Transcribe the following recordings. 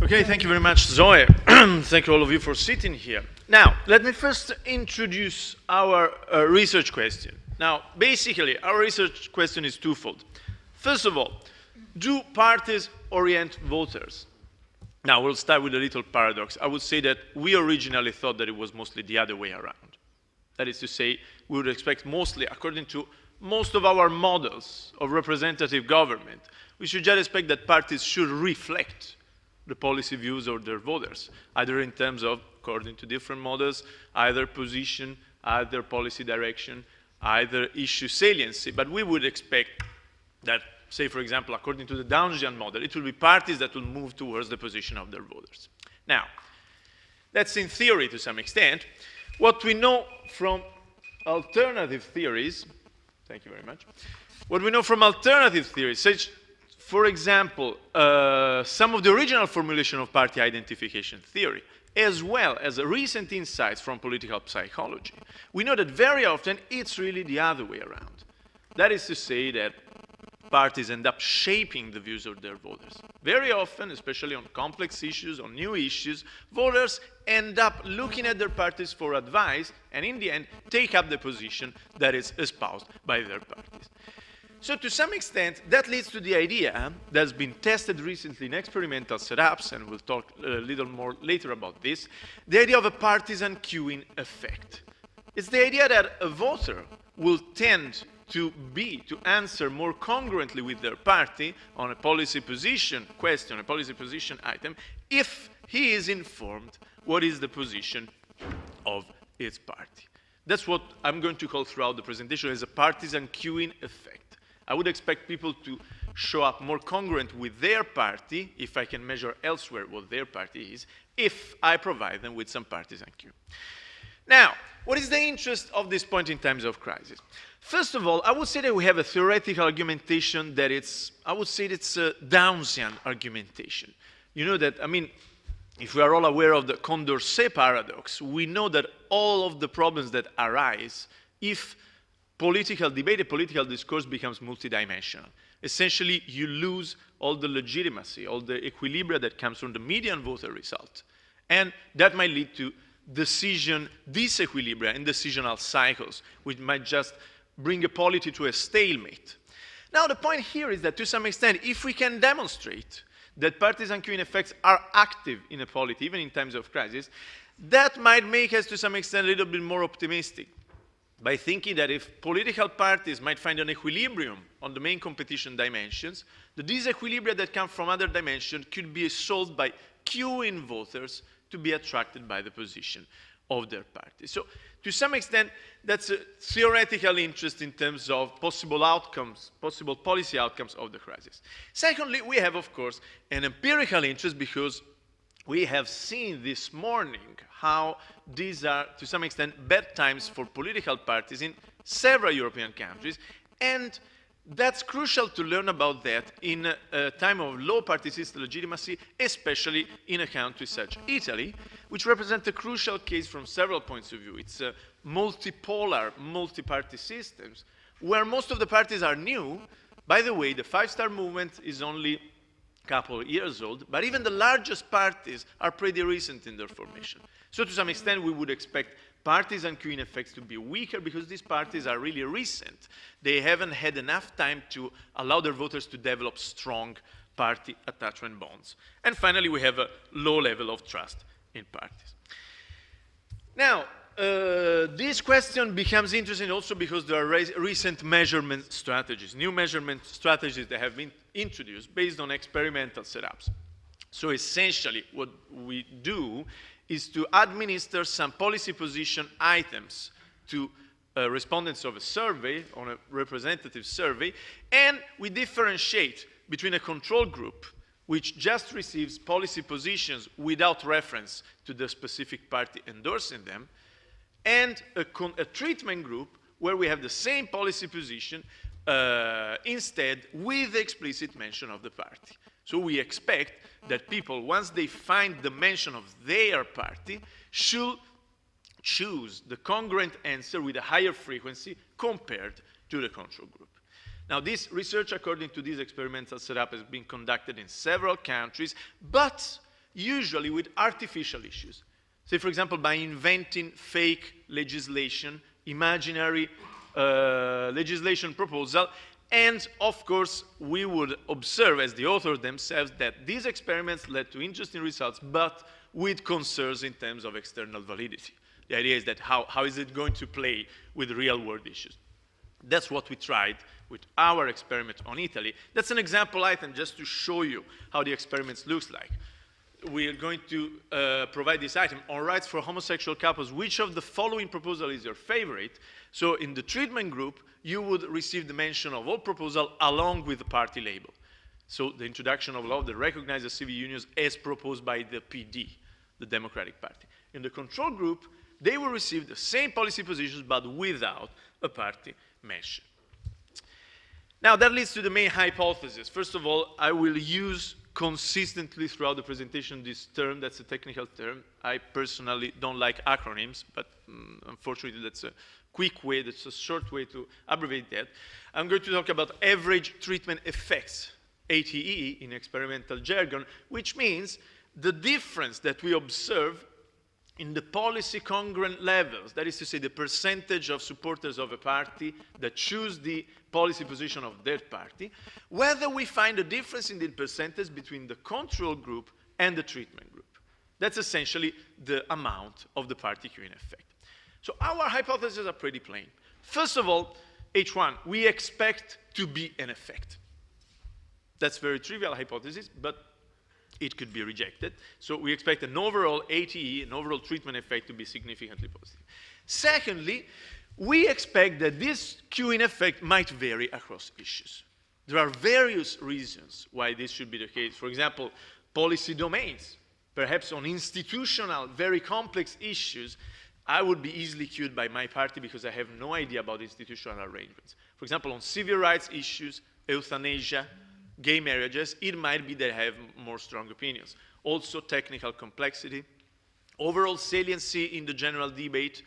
Okay, thank you very much, Zoe. Thank you all of you for sitting here. Now, let me first introduce our research question. Now, basically, our research question is twofold. First of all, do parties orient voters? Now, we'll start with a little paradox. I would say that we originally thought that it was mostly the other way around. That is to say, we would expect mostly, according to most of our models of representative government, we should just expect that parties should reflect the policy views of their voters, either in terms of, according to different models, either position, either policy direction, either issue saliency. But we would expect that, say, for example, according to the Downsian model, it will be parties that will move towards the position of their voters. Now, that's in theory to some extent. What we know from alternative theories, thank you very much, what we know from alternative theories, such, for example, some of the original formulation of party identification theory, as well as recent insights from political psychology, we know that very often it's really the other way around. That is to say that parties end up shaping the views of their voters. Very often, especially on complex issues, on new issues, voters end up looking at their parties for advice and in the end take up the position that is espoused by their parties. So to some extent, that leads to the idea that's been tested recently in experimental setups, and we'll talk a little more later about this, the idea of a partisan queuing effect. It's the idea that a voter will tend to answer more congruently with their party on a policy position question, a policy position item, if he is informed what is the position of its party. That's what I'm going to call throughout the presentation as a partisan queuing effect. I would expect people to show up more congruent with their party, if I can measure elsewhere what their party is, if I provide them with some partisan cue. Now, what is the interest of this point in times of crisis? First of all, I would say that we have a theoretical argumentation that I would say it's a Downsian argumentation. You know that, I mean, if we are all aware of the Condorcet paradox, we know that all of the problems that arise if political debate, political discourse becomes multidimensional. Essentially, you lose all the legitimacy, all the equilibria that comes from the median voter result. And that might lead to decision disequilibria and decisional cycles, which might just bring a polity to a stalemate. Now, the point here is that to some extent, if we can demonstrate that partisan queuing effects are active in a polity, even in times of crisis, that might make us to some extent a little bit more optimistic, by thinking that if political parties might find an equilibrium on the main competition dimensions, the disequilibria that come from other dimensions could be solved by queuing voters to be attracted by the position of their party. So, to some extent, that's a theoretical interest in terms of possible outcomes, possible policy outcomes of the crisis. Secondly, we have, of course, an empirical interest because we have seen this morning how these are, to some extent, bad times for political parties in several European countries, and that's crucial to learn about that in a time of low party system legitimacy, especially in a country such as Italy, which represents a crucial case from several points of view. It's a multipolar, multi-party systems, where most of the parties are new. By the way, the five-star movement is only couple of years old, but even the largest parties are pretty recent in their formation. So to some extent, we would expect partisan queuing effects to be weaker because these parties are really recent. They haven't had enough time to allow their voters to develop strong party attachment bonds. And finally, we have a low level of trust in parties. Now, this question becomes interesting also because there are recent measurement strategies, new measurement strategies that have been introduced based on experimental setups. So essentially, what we do is to administer some policy position items to respondents of a survey, on a representative survey, and we differentiate between a control group, which just receives policy positions without reference to the specific party endorsing them, and a treatment group where we have the same policy position instead with explicit mention of the party. So we expect that people, once they find the mention of their party, should choose the congruent answer with a higher frequency compared to the control group. Now, this research, according to this experimental setup, has been conducted in several countries, but usually with artificial issues. Say, for example, by inventing fake legislation, imaginary legislation proposal, and of course, we would observe as the authors themselves that these experiments led to interesting results, but with concerns in terms of external validity. The idea is that how is it going to play with real-world issues? That's what we tried with our experiment on Italy. That's an example item just to show you how the experiment looks like. We are going to provide this item on rights for homosexual couples. Which of the following proposal is your favorite? So in the treatment group, you would receive the mention of all proposals along with the party label. So the introduction of law that recognizes civil unions as proposed by the PD, the Democratic Party. In the control group, they will receive the same policy positions but without a party mention. Now that leads to the main hypothesis. First of all, I will use consistently throughout the presentation this term. That's a technical term. I personally don't like acronyms, but unfortunately that's a quick way, that's a short way to abbreviate that. I'm going to talk about average treatment effects, ATE in experimental jargon, which means the difference that we observe in the policy congruent levels, that is to say the percentage of supporters of a party that choose the policy position of their party, whether we find a difference in the percentage between the control group and the treatment group. That's essentially the amount of the party queuing effect. So our hypotheses are pretty plain. First of all, H1, we expect to be an effect. That's a very trivial hypothesis, but it could be rejected. So we expect an overall ATE, an overall treatment effect, to be significantly positive. Secondly, we expect that this queuing effect might vary across issues. There are various reasons why this should be the case. For example, policy domains. Perhaps on institutional, very complex issues, I would be easily queued by my party because I have no idea about institutional arrangements. For example, on civil rights issues, euthanasia, gay marriages, it might be that I have more strong opinions. Also technical complexity, overall saliency in the general debate,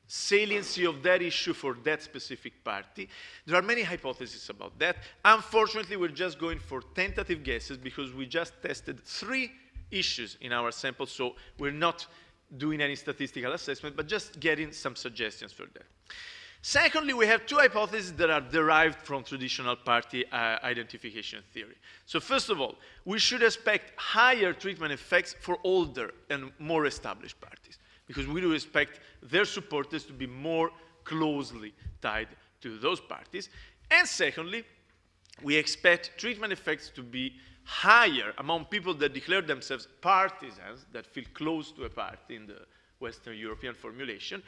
saliency of that issue for that specific party. There are many hypotheses about that. Unfortunately, we're just going for tentative guesses because we just tested 3 issues in our sample, so we're not doing any statistical assessment, but just getting some suggestions for that. Secondly, we have 2 hypotheses that are derived from traditional party identification theory. So first of all, we should expect higher treatment effects for older and more established parties, because we do expect their supporters to be more closely tied to those parties. And secondly, we expect treatment effects to be higher among people that declare themselves partisans, that feel close to a party in the Western European formulation.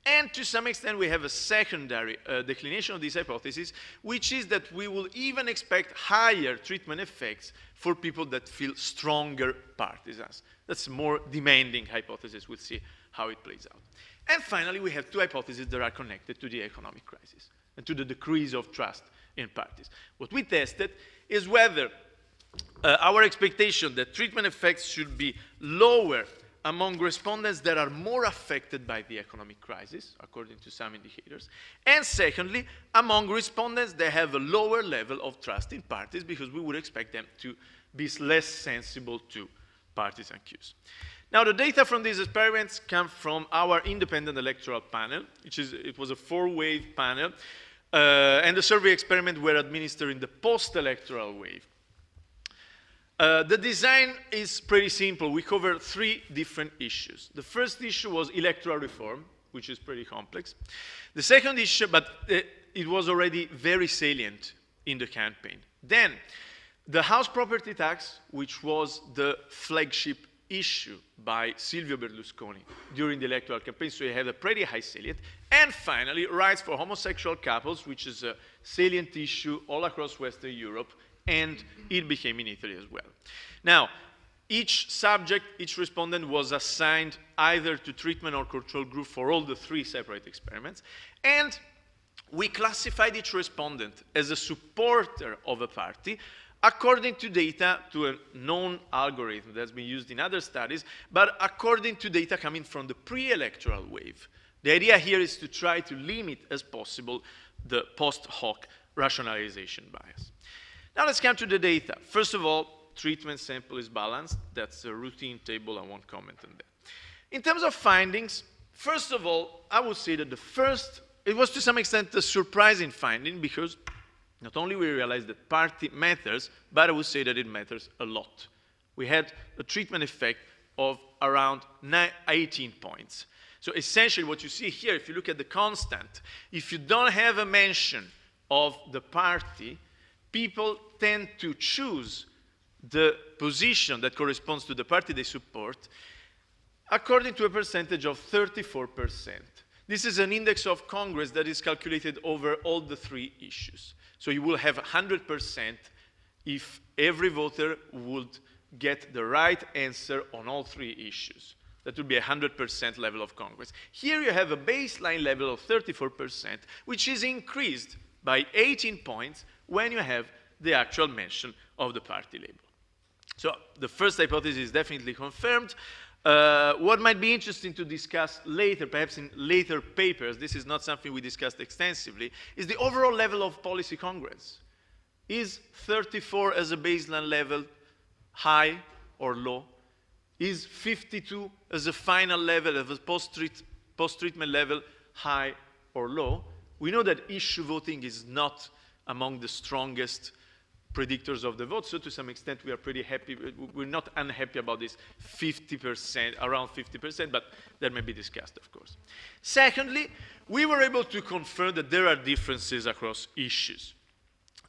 And to some extent, we have a secondary declination of this hypothesis, which is that we will even expect higher treatment effects for people that feel stronger partisans. That's a more demanding hypothesis. We'll see how it plays out. And finally, we have 2 hypotheses that are connected to the economic crisis and to the decrease of trust in parties. What we tested is whether our expectation that treatment effects should be lower among respondents that are more affected by the economic crisis, according to some indicators, and secondly, among respondents that have a lower level of trust in parties, because we would expect them to be less sensible to partisan cues. Now, the data from these experiments come from our independent electoral panel, it was a 4-wave panel, and the survey experiments were administered in the post-electoral wave. The design is pretty simple. We covered 3 different issues. The first issue was electoral reform, which is pretty complex. The second issue, but it was already very salient in the campaign. Then, the house property tax, which was the flagship issue by Silvio Berlusconi during the electoral campaign, so he had a pretty high salient. And finally, rights for homosexual couples, which is a salient issue all across Western Europe, and it became in Italy as well. Now, each subject, each respondent was assigned either to treatment or control group for all the 3 separate experiments, and we classified each respondent as a supporter of a party according to data, to a known algorithm that's been used in other studies, but according to data coming from the pre-electoral wave. The idea here is to try to limit as possible the post hoc rationalization bias. Now let's come to the data. First of all, treatment sample is balanced. That's a routine table. I won't comment on that. In terms of findings, first of all, I would say that it was to some extent a surprising finding because not only we realized that party matters, but I would say that it matters a lot. We had a treatment effect of around 18 points. So essentially what you see here, if you look at the constant, if you don't have a mention of the party, people tend to choose the position that corresponds to the party they support according to a percentage of 34%. This is an index of Congress that is calculated over all the three issues. So you will have 100% if every voter would get the right answer on all three issues. That would be a 100% level of Congress. Here you have a baseline level of 34%, which is increased by 18 points when you have the actual mention of the party label. So the first hypothesis is definitely confirmed. What might be interesting to discuss later, perhaps in later papers, this is not something we discussed extensively, is the overall level of policy congruence. Is 34 as a baseline level high or low? Is 52 as a final level, as a post-treatment level, high or low? We know that issue voting is not among the strongest predictors of the vote, so to some extent we are pretty happy. We're not unhappy about this 50%, around 50%, but that may be discussed, of course. Secondly, we were able to confirm that there are differences across issues.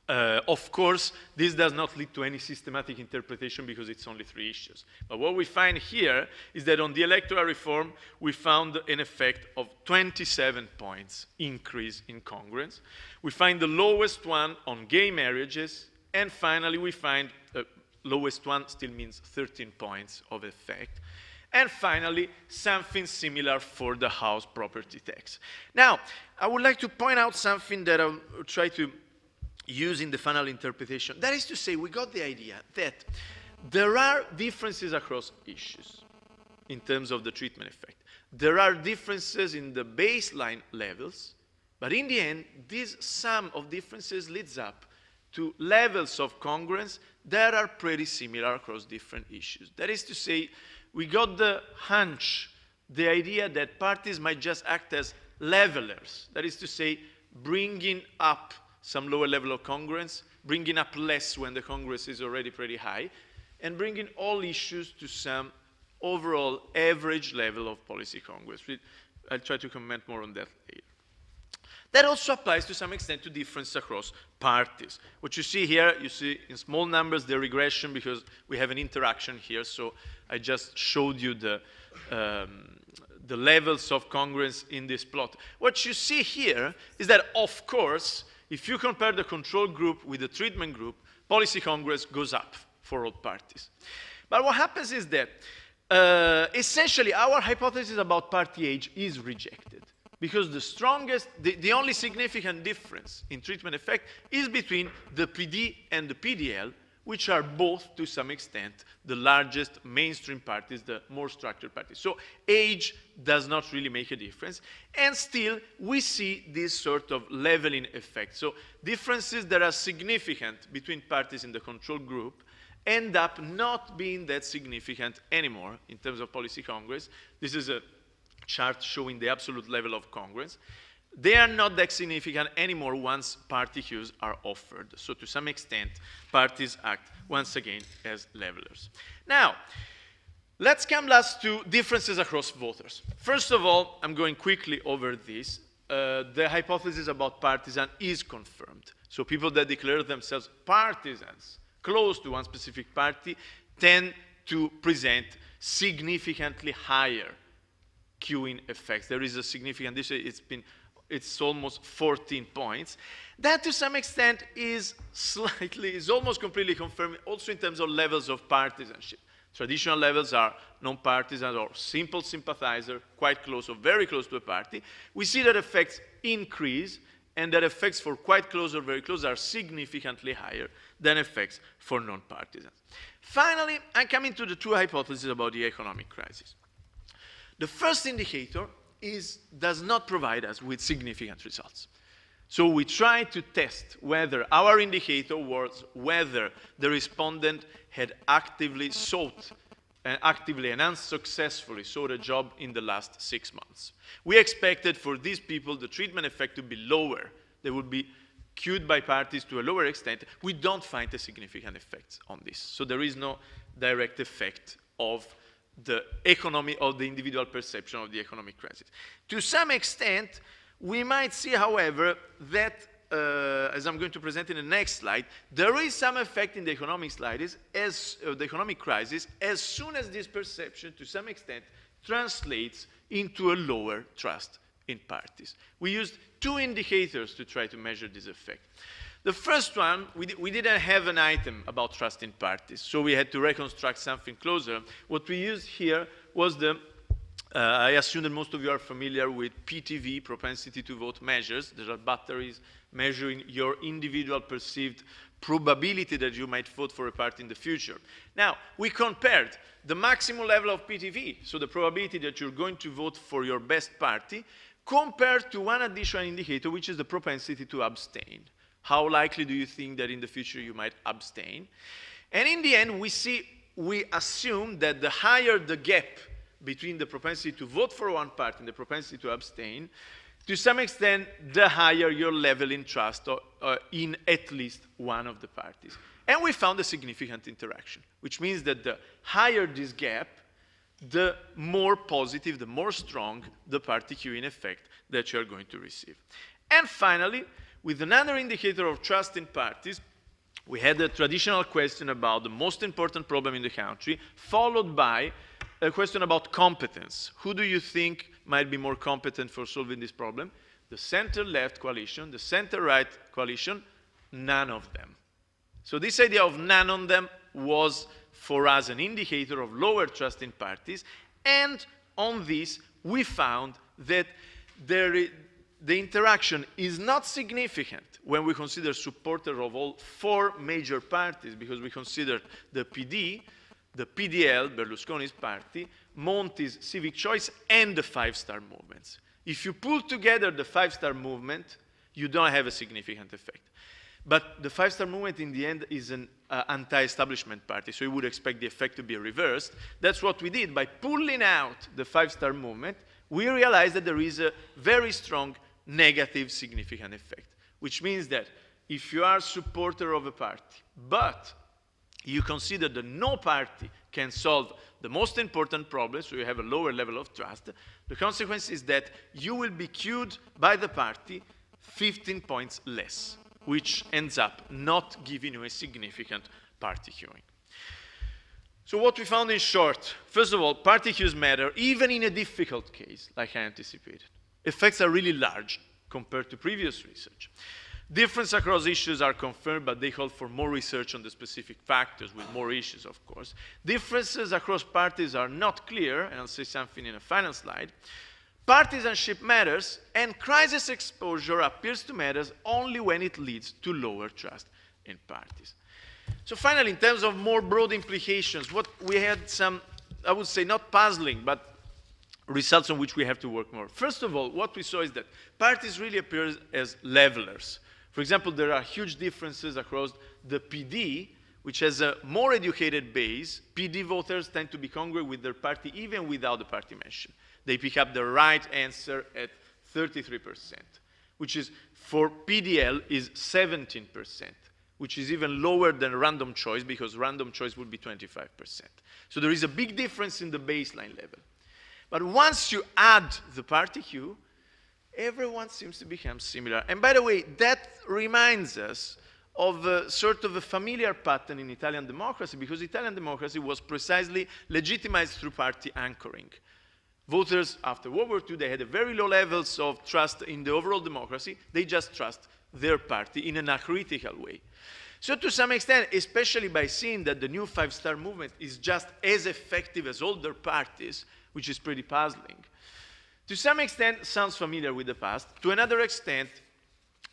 Of course, this does not lead to any systematic interpretation because it's only three issues. But what we find here is that on the electoral reform, we found an effect of 27 points increase in congruence. We find the lowest one on gay marriages. And finally, we find the lowest one still means 13 points of effect. And finally, something similar for the house property tax. Now, I would like to point out something that I'll try to use in the final interpretation. That is to say, we got the idea that there are differences across issues in terms of the treatment effect. There are differences in the baseline levels, but in the end, this sum of differences leads up to levels of congruence that are pretty similar across different issues. That is to say, we got the hunch, the idea that parties might just act as levelers. That is to say, bringing up some lower level of congruence, bringing up less when the congruence is already pretty high, and bringing all issues to some overall average level of policy congruence. I'll try to comment more on that later. That also applies to some extent to difference across parties. What you see here, you see in small numbers the regression because we have an interaction here, so I just showed you the levels of congruence in this plot. What you see here is that, of course, if you compare the control group with the treatment group, policy congruence goes up for all parties. But what happens is that essentially our hypothesis about party age is rejected. Because the only significant difference in treatment effect is between the PD and the PDL, which are both, to some extent, the largest mainstream parties, the more structured parties. So age does not really make a difference. And still, we see this sort of leveling effect. So differences that are significant between parties in the control group end up not being that significant anymore in terms of policy congruence. This is a chart showing the absolute level of congruence. They are not that significant anymore once party cues are offered. So to some extent, parties act once again as levelers. Now, let's come last to differences across voters. First of all, I'm going quickly over this. The hypothesis about partisan is confirmed. So people that declare themselves partisans, close to one specific party, tend to present significantly higher queuing effects. There is a significant difference. It's almost 14 points. That to some extent is almost completely confirmed also in terms of levels of partisanship. Traditional levels are non-partisan or simple sympathizer, quite close or very close to a party. We see that effects increase and that effects for quite close or very close are significantly higher than effects for non-partisans. Finally, I come into the two hypotheses about the economic crisis. The first indicator does not provide us with significant results. So we try to test whether our indicator was whether the respondent had actively sought and actively and unsuccessfully sought a job in the last 6 months. We expected for these people the treatment effect to be lower. They would be cued by parties to a lower extent. We don't find a significant effect on this. So there is no direct effect of the economy, of the individual perception of the economic crisis. To some extent, we might see, however, that, as I'm going to present in the next slide, there is some effect in the economic the economic crisis as soon as this perception, to some extent, translates into a lower trust in parties. We used 2 indicators to try to measure this effect. The first one, we didn't have an item about trust in parties, so we had to reconstruct something closer. What we used here was the I assume that most of you are familiar with PTV, propensity to vote measures. There are batteries measuring your individual perceived probability that you might vote for a party in the future. Now, we compared the maximum level of PTV, so the probability that you're going to vote for your best party, compared to one additional indicator, which is the propensity to abstain. How likely do you think that in the future you might abstain? And in the end, we assume that the higher the gap between the propensity to vote for one party and the propensity to abstain, to some extent, the higher your level in trust in at least one of the parties. And we found a significant interaction, which means that the higher this gap, the more positive, the more strong the party queuing effect that you're going to receive. And finally, with another indicator of trust in parties, we had a traditional question about the most important problem in the country, followed by a question about competence. Who do you think might be more competent for solving this problem? The center-left coalition, the center-right coalition, none of them. So this idea of none of them was, for us, an indicator of lower trust in parties, and on this, we found that the interaction is not significant when we consider supporters of all 4 major parties, because we considered the PD, the PDL, Berlusconi's party, Monti's Civic Choice, and the 5-star movements. If you pull together the 5-star movement, you don't have a significant effect. But the 5-star movement, in the end, is an anti-establishment party, so you would expect the effect to be reversed. That's what we did. By pulling out the 5-star movement, we realized that there is a very strong negative significant effect, which means that if you are a supporter of a party, but you consider that no party can solve the most important problem, so you have a lower level of trust, the consequence is that you will be queued by the party 15 points less, which ends up not giving you a significant party queuing. So what we found in short, first of all, party queues matter, even in a difficult case, like I anticipated. Effects are really large compared to previous research. Differences across issues are confirmed, but they call for more research on the specific factors with more issues, of course. Differences across parties are not clear, and I'll say something in a final slide. Partisanship matters, and crisis exposure appears to matter only when it leads to lower trust in parties. So finally, in terms of more broad implications, what we had some, I would say, not puzzling, but results on which we have to work more. First of all, what we saw is that parties really appear as levelers. For example, there are huge differences across the PD, which has a more educated base. PD voters tend to be congruent with their party even without the party mention. They pick up the right answer at 33%, which is, for PDL, is 17%, which is even lower than random choice, because random choice would be 25%. So there is a big difference in the baseline level. But once you add the party queue, everyone seems to become similar. And by the way, that reminds us of a sort of a familiar pattern in Italian democracy, because Italian democracy was precisely legitimized through party anchoring. Voters, after World War II, they had very low levels of trust in the overall democracy. They just trust their party in an acritical way. So to some extent, especially by seeing that the new 5-star movement is just as effective as older parties, which is pretty puzzling, to some extent sounds familiar with the past. To another extent,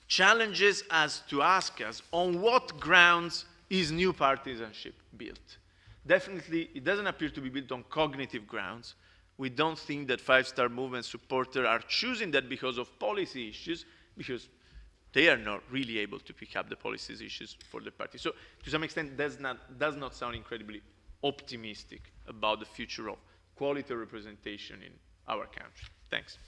challenges us to ask us on what grounds is new partisanship built. Definitely, it doesn't appear to be built on cognitive grounds. We don't think that 5-star movement supporters are choosing that because of policy issues, because they are not really able to pick up the policies issues for the party. So to some extent, does not sound incredibly optimistic about the future of quality representation in our country. Thanks.